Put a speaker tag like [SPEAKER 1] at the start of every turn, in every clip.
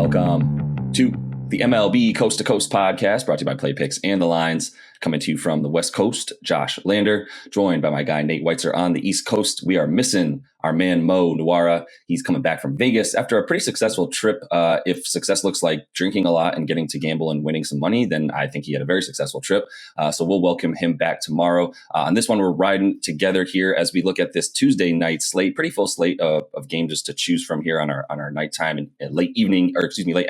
[SPEAKER 1] Welcome to the MLB Coast to Coast podcast, brought to you by Play Picks and The Lines. Coming to you from the West Coast, Josh Lander, joined by my guy Nate Weitzer on the East Coast. We are missing our man Mo Nuara. He's coming back from Vegas after a pretty successful trip. If success looks like drinking a lot and getting to gamble and winning some money, then I think he had a very successful trip. So we'll welcome him back tomorrow. On this one, we're riding together here as we look at this Tuesday night slate. Pretty full slate of games just to choose from here on our nighttime and late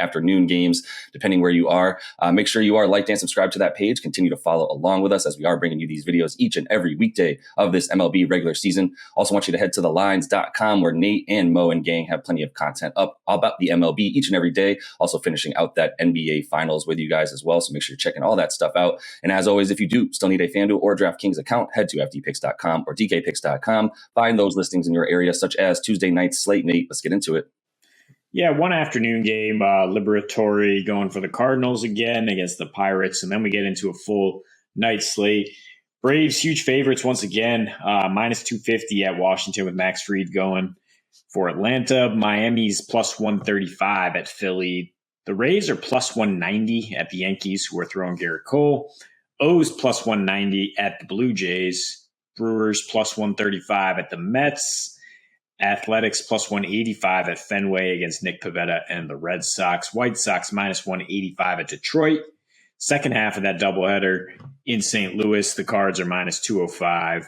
[SPEAKER 1] afternoon games, depending where you are. Make sure you are liked and subscribed to that page. Continue to follow along with us as we are bringing you these videos each and every weekday of this MLB regular season. Also want you to head to thelines.com where Nate and Mo and gang have plenty of content up about the MLB each and every day. Also finishing out that NBA finals with you guys as well. So make sure you're checking all that stuff out. And as always, if you do still need a FanDuel or DraftKings account, head to fdpicks.com or dkpicks.com. Find those listings in your area, such as Tuesday night's slate. Nate, let's get into it.
[SPEAKER 2] Yeah, one afternoon game, Liberatory going for the Cardinals again against the Pirates. And then we get into a full night slate. Braves, huge favorites once again, minus 250 at Washington with Max Fried going for Atlanta. Miami's plus 135 at Philly. The Rays are plus 190 at the Yankees, who are throwing Garrett Cole. O's plus 190 at the Blue Jays. Brewers plus 135 at the Mets. Athletics plus 185 at Fenway against Nick Pivetta and the Red Sox. White Sox minus 185 at Detroit. Second half of that doubleheader in St. Louis, the Cards are minus 205.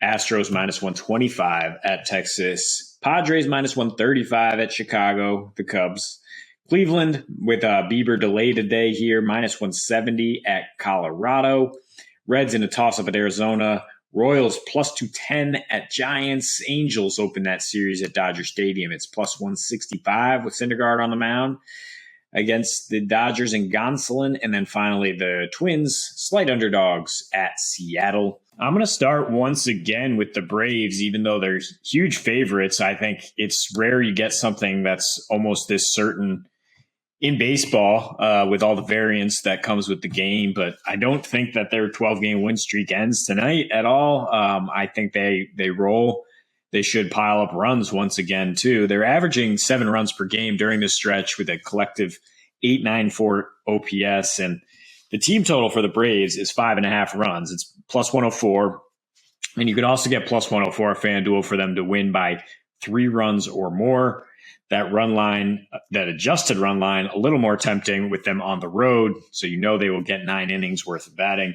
[SPEAKER 2] Astros minus 125 at Texas. Padres minus 135 at Chicago, the Cubs. Cleveland with Bieber delay today here, minus 170 at Colorado. Reds in a toss-up at Arizona. Royals plus 210 at Giants. Angels open that series at Dodger Stadium. It's plus 165 with Syndergaard on the mound against the Dodgers and Gonsolin. And then finally the Twins, slight underdogs at Seattle. I'm going to start once again with the Braves, even though they're huge favorites. I think it's rare you get something that's almost this certain in baseball with all the variance that comes with the game. But I don't think that their 12-game win streak ends tonight at all. I think they roll. They should pile up runs once again, too. They're averaging 7 runs per game during this stretch with a collective 894 OPS. And the team total for the Braves is 5.5 runs. It's plus 104. And you could also get plus 104 at FanDuel for them to win by 3 runs or more. That run line, that adjusted run line, a little more tempting with them on the road. So you know they will get 9 innings worth of batting.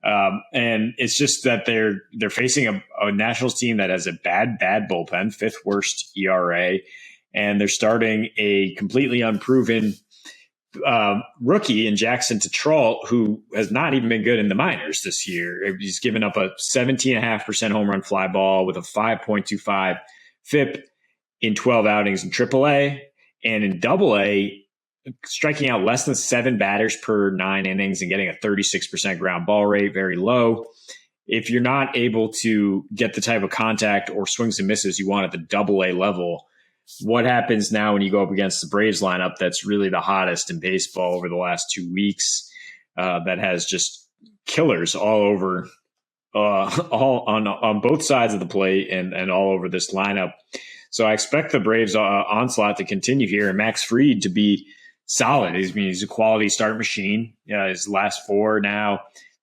[SPEAKER 2] And it's just that they're facing a Nationals team that has a bad bullpen, 5th worst ERA, and they're starting a completely unproven rookie in Jackson Tetrault, who has not even been good in the minors this year. He's given up a 17.5% home run fly ball with a 5.25 FIP in 12 outings in AAA, and in AA, striking out less than 7 batters per 9 innings and getting a 36% ground ball rate, very low. If you're not able to get the type of contact or swings and misses you want at the AA level, what happens now when you go up against the Braves lineup that's really the hottest in baseball over the last 2 weeks, that has just killers all over, all on both sides of the plate and all over this lineup. So I expect the Braves onslaught to continue here and Max Fried to be solid. He's a quality start machine. His last 4 now,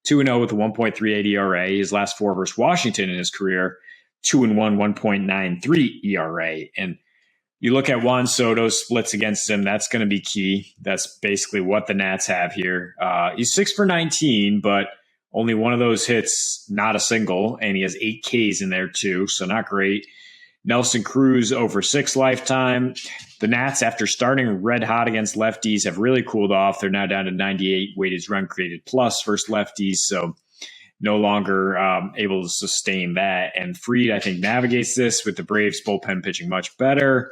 [SPEAKER 2] 2-0 with a 1.38 ERA. His last 4 versus Washington in his career, 2-1, 1.93 ERA. And you look at Juan Soto's splits against him, that's going to be key. That's basically what the Nats have here. He's 6 for 19, but only one of those hits, not a single, and he has 8 Ks in there too, so not great. Nelson Cruz over 6 lifetime. The Nats, after starting red hot against lefties, have really cooled off. They're now down to 98 weighted run created plus versus lefties, so no longer able to sustain that. And Fried, I think, navigates this with the Braves bullpen pitching much better.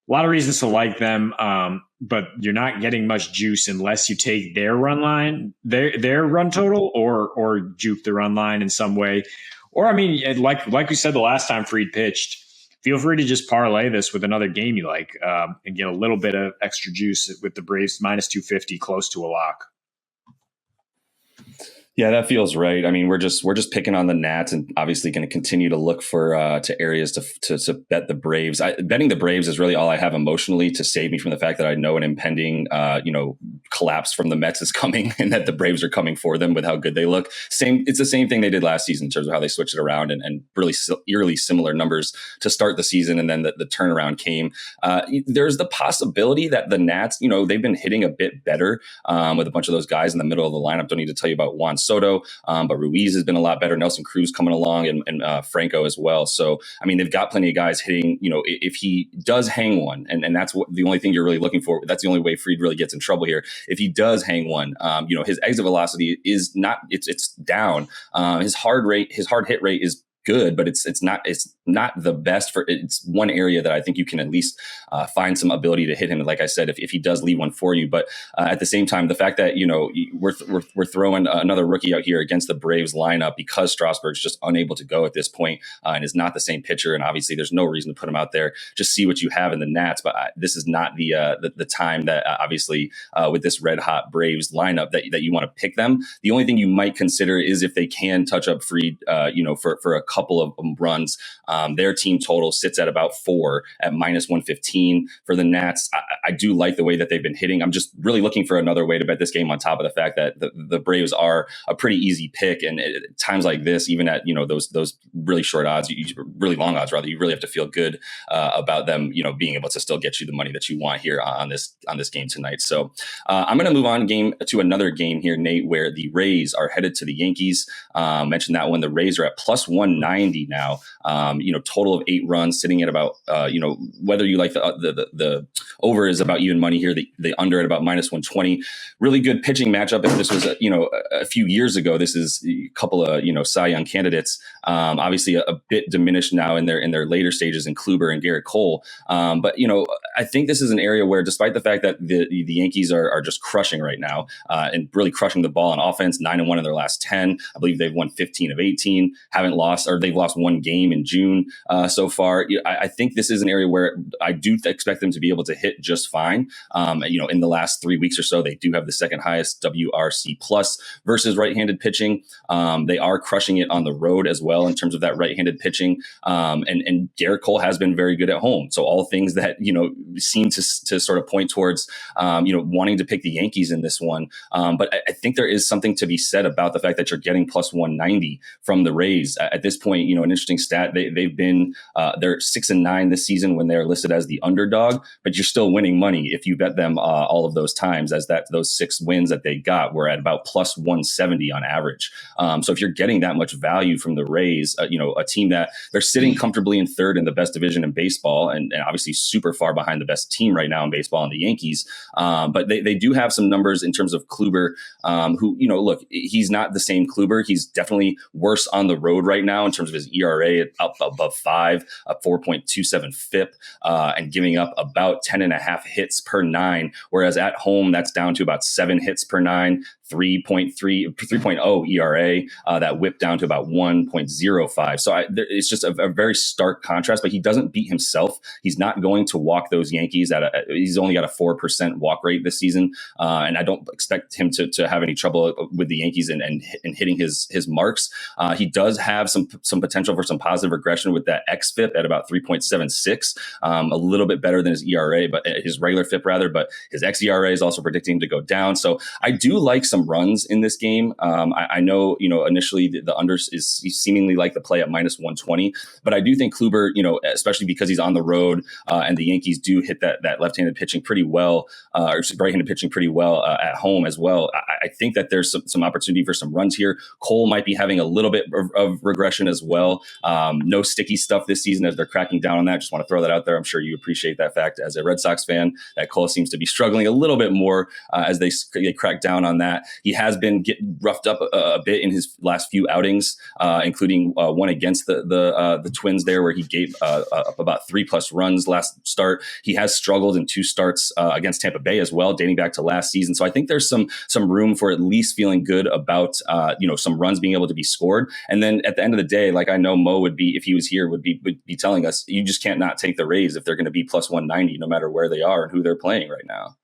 [SPEAKER 2] A lot of reasons to like them, but you're not getting much juice unless you take their run line, their run total, or juke the run line in some way. Or, I mean, like we said the last time Fried pitched, feel free to just parlay this with another game you like and get a little bit of extra juice with the Braves minus 250, close to a lock.
[SPEAKER 1] Yeah, that feels right. I mean, we're just picking on the Nats, and obviously going to continue to look for to areas to bet the Braves. Betting the Braves is really all I have emotionally to save me from the fact that I know an impending collapse from the Mets is coming, and that the Braves are coming for them with how good they look. It's the same thing they did last season in terms of how they switched it around, and really eerily similar numbers to start the season, and then the turnaround came. There's the possibility that the Nats, they've been hitting a bit better with a bunch of those guys in the middle of the lineup. Don't need to tell you about Juan Soto, but Ruiz has been a lot better. Nelson Cruz coming along, and Franco as well. So, I mean, they've got plenty of guys hitting. If he does hang one, and that's the only thing you're really looking for. That's the only way Fried really gets in trouble here. If he does hang one, his exit velocity is not. It's down. His hard hit rate is good, but it's not the best for. It's one area that I think you can at least find some ability to hit him. Like I said, if he does leave one for you, but at the same time, the fact that we're throwing another rookie out here against the Braves lineup because Strasburg's just unable to go at this point, and is not the same pitcher, and obviously there's no reason to put him out there. Just see what you have in the Nats, but this is not the time that obviously with this red hot Braves lineup that you want to pick them. The only thing you might consider is if they can touch up Fried, for a couple of runs. Their team total sits at about 4 at -115 for the Nats. I do like the way that they've been hitting. I'm just really looking for another way to bet this game on top of the fact that the Braves are a pretty easy pick. And at times like this, even at, those really short odds, really long odds, rather, you really have to feel good about them, being able to still get you the money that you want here on this game tonight. So I'm going to move on to another game here, Nate, where the Rays are headed to the Yankees. Mentioned that when the Rays are at +190 now, total of 8 runs, sitting at about, whether you like the over is about even money here, the under at about -120. Really good pitching matchup. If this was, a few years ago, this is a couple of, Cy Young candidates, obviously a bit diminished now in their later stages in Kluber and Garrett Cole. But, I think this is an area where, despite the fact that the Yankees are just crushing right now, and really crushing the ball on offense, 9-1 in their last 10. I believe they've won 15 of 18, haven't lost, or they've lost one game in June so far. I think this is an area where I do expect them to be able to hit just fine. In the last 3 weeks or so, they do have the second highest WRC plus versus right-handed pitching. They are crushing it on the road as well in terms of that right-handed pitching. And Garrett Cole has been very good at home. So all things that, seem to sort of point towards, wanting to pick the Yankees in this one. But I think there is something to be said about the fact that you're getting +190 from the Rays. At this point, an interesting stat, they've been, they're 6-9 this season when they're listed as the underdog, but you're still winning money if you bet them all of those times, as those 6 wins that they got were at about +170 on average. So if you're getting that much value from the Rays, a team that they're sitting comfortably in third in the best division in baseball, and obviously super far behind the best team right now in baseball in the Yankees. But they do have some numbers in terms of Kluber, who, look, he's not the same Kluber. He's definitely worse on the road right now in terms of his ERA up above 5, a 4.27 FIP, and giving up about 10.5 hits per 9, whereas at home that's down to about 7 hits per 9, 3.0 ERA, that whipped down to about 1.05. So it's just a very stark contrast, but he doesn't beat himself. He's not going to walk those Yankees he's only got a 4% walk rate this season. And I don't expect him to have any trouble with the Yankees and hitting his marks. He does have some potential for some positive regression with that xFIP at about 3.76, a little bit better than his ERA, but his regular FIP rather, but his xERA is also predicting him to go down. So I do like some runs in this game. I know, initially the unders is seemingly like the play at -120, but I do think Kluber, especially because he's on the road, and the Yankees do hit that left-handed pitching pretty well, or right-handed pitching pretty well at home as well. I think that there's some opportunity for some runs here. Cole might be having a little bit of regression as well. No sticky stuff this season as they're cracking down on that. Just want to throw that out there. I'm sure you appreciate that fact as a Red Sox fan, that Cole seems to be struggling a little bit more as they crack down on that. He has been getting roughed up a bit in his last few outings, including one against the Twins there, where he gave up about 3+ runs last start. He has struggled in 2 starts against Tampa Bay as well, dating back to last season. So I think there's some room for at least feeling good about some runs being able to be scored. And then at the end of the day, like I know Mo would be, if he was here, would be telling us, you just can't not take the Rays if they're going to be +190, no matter where they are and who they're playing right now.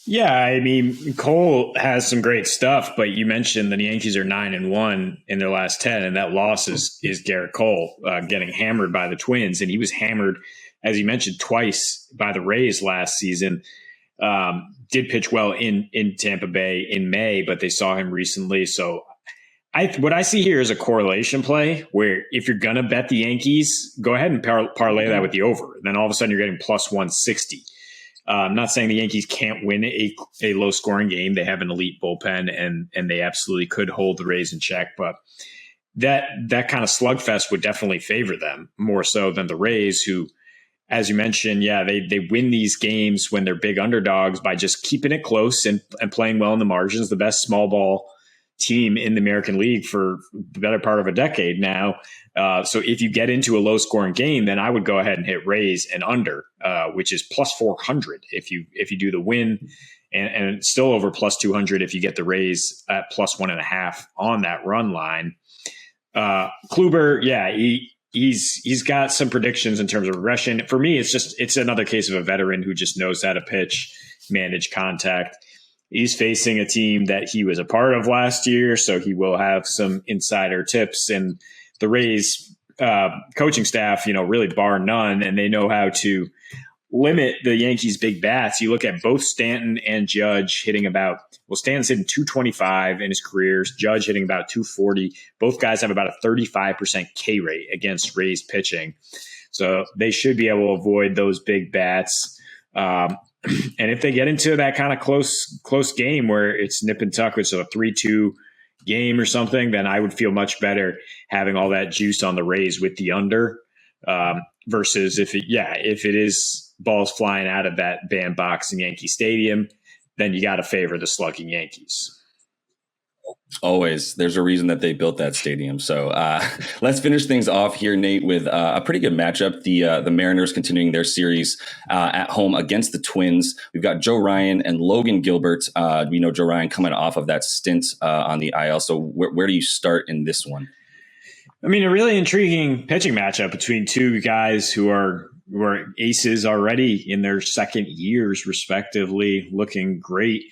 [SPEAKER 2] Yeah, I mean, Cole has some great stuff, but you mentioned that the Yankees are 9-1 in their last 10, and that loss is Garrett Cole getting hammered by the Twins, and he was hammered, as you mentioned, twice by the Rays last season. Did pitch well in Tampa Bay in May, but they saw him recently. So what I see here is a correlation play where if you're gonna bet the Yankees, go ahead and parlay that with the over. Then all of a sudden you're getting plus 160. I'm not saying the Yankees can't win a low scoring game. They have an elite bullpen and they absolutely could hold the Rays in check, but that kind of slugfest would definitely favor them more so than the Rays, who, as you mentioned, yeah, they win these games when they're big underdogs by just keeping it close and playing well in the margins. The best small ball team in the American League for the better part of a decade now. So if you get into a low scoring game, then I would go ahead and hit Rays and under, which is plus 400 if you do the win, and still over plus 200 if you get the Rays at plus 1.5 on that run line. Kluber, yeah, he's got some predictions in terms of regression. For me, it's another case of a veteran who just knows how to pitch, manage contact. He's facing a team that he was a part of last year, so he will have some insider tips. And the Rays coaching staff, really bar none, and they know how to limit the Yankees' big bats. You look at both Stanton and Judge hitting Stanton's hitting 225 in his careers, Judge hitting about 240. Both guys have about a 35% K rate against Rays pitching. So they should be able to avoid those big bats. And if they get into that kind of close game where it's nip and tuck, it's a 3-2 game or something, then I would feel much better having all that juice on the Rays with the under versus if it is balls flying out of that bandbox in Yankee Stadium, then you got to favor the slugging Yankees.
[SPEAKER 1] Always. There's a reason that they built that stadium. So let's finish things off here, Nate, with a pretty good matchup. The Mariners continuing their series at home against the Twins. We've got Joe Ryan and Logan Gilbert. We know Joe Ryan coming off of that stint on the IL. So where do you start in this one?
[SPEAKER 2] I mean, a really intriguing pitching matchup between two guys who are aces already in their second years, respectively, looking great.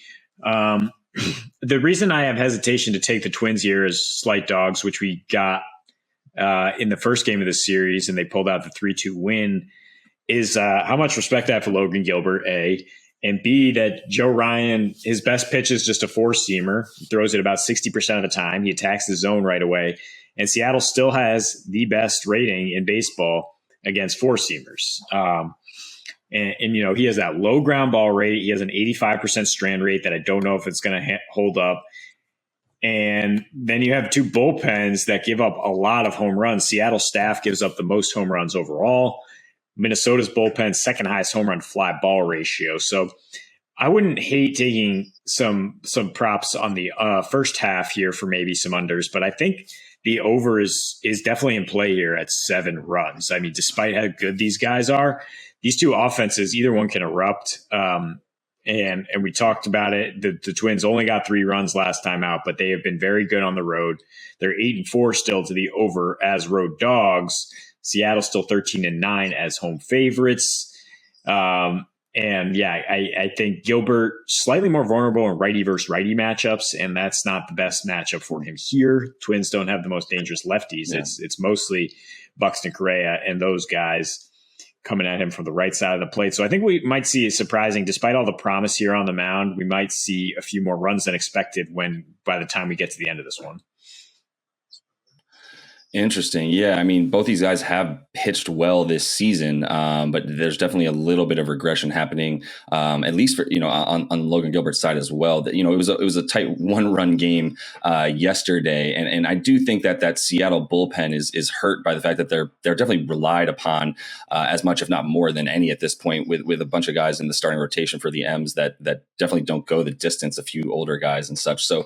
[SPEAKER 2] The reason I have hesitation to take the Twins here as slight dogs, which we got in the first game of the series, and they pulled out the 3-2 win, is how much respect I have for Logan Gilbert, A, and B, that Joe Ryan, his best pitch is just a four-seamer. He throws it about 60% of the time. He attacks the zone right away. And Seattle still has the best rating in baseball against four-seamers. And he has that low ground ball rate. He has an 85% strand rate that I don't know if it's going to hold up. And then you have two bullpens that give up a lot of home runs. Seattle's staff gives up the most home runs overall. Minnesota's bullpen, second highest home run fly ball ratio. So I wouldn't hate taking some props on the first half here for maybe some unders, but I think the over is definitely in play here at 7 runs. I mean, despite how good these guys are, these two offenses, either one can erupt. And we talked about it. The Twins only got 3 runs last time out, but they have been very good on the road. They're 8-4 still to the over as road dogs. Seattle still 13-9 as home favorites. And yeah, I think Gilbert slightly more vulnerable in righty versus righty matchups, and that's not the best matchup for him here. Twins don't have the most dangerous lefties. Yeah. It's mostly Buxton Correa and those guys coming at him from the right side of the plate. So I think we might see a surprising, despite all the promise here on the mound, we might see a few more runs than expected by the time we get to the end of this one.
[SPEAKER 1] Interesting. Yeah. I mean, both these guys have pitched well this season, but there's definitely a little bit of regression happening, at least for, on Logan Gilbert's side as well. That, it was a tight 1-run game yesterday. And I do think that Seattle bullpen is hurt by the fact that they're definitely relied upon as much, if not more than any at this point, with a bunch of guys in the starting rotation for the M's that definitely don't go the distance, a few older guys and such. So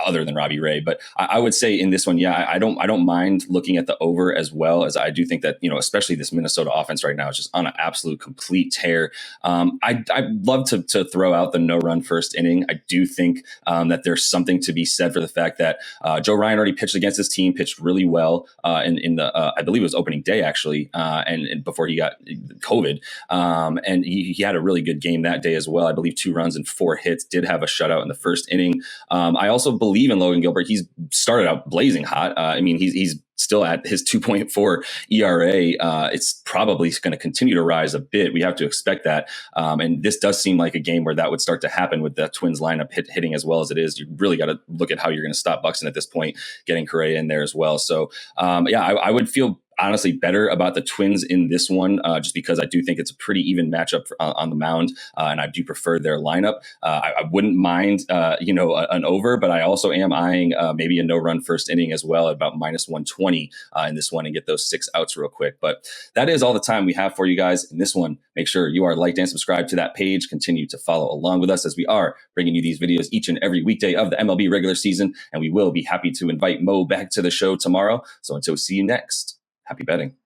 [SPEAKER 1] other than Robbie Ray, but I would say in this one, yeah, I don't mind looking at the over as well, as I do think that, especially this Minnesota offense right now is just on an absolute complete tear. I'd love to throw out the no-run first inning. I do think that there's something to be said for the fact that Joe Ryan already pitched against his team, pitched really well in the I believe it was opening day actually, and before he got COVID, and he had a really good game that day as well. I believe 2 runs and 4 hits. Did have a shutout in the first inning. I also believe in Logan Gilbert. He's started out blazing hot. He's still at his 2.4 ERA. It's probably going to continue to rise a bit. We have to expect that. And this does seem like a game where that would start to happen with the Twins lineup hitting as well as it is. You really got to look at how you're going to stop Buxton at this point, getting Correa in there as well. So I would feel honestly better about the Twins in this one, just because I do think it's a pretty even matchup on the mound, and I do prefer their lineup. I wouldn't mind, an over, but I also am eyeing maybe a no-run first inning as well at about -120 in this one and get those 6 outs real quick. But that is all the time we have for you guys in this one. Make sure you are liked and subscribed to that page. Continue to follow along with us as we are bringing you these videos each and every weekday of the MLB regular season, and we will be happy to invite Mo back to the show tomorrow. So until we see you next, happy betting.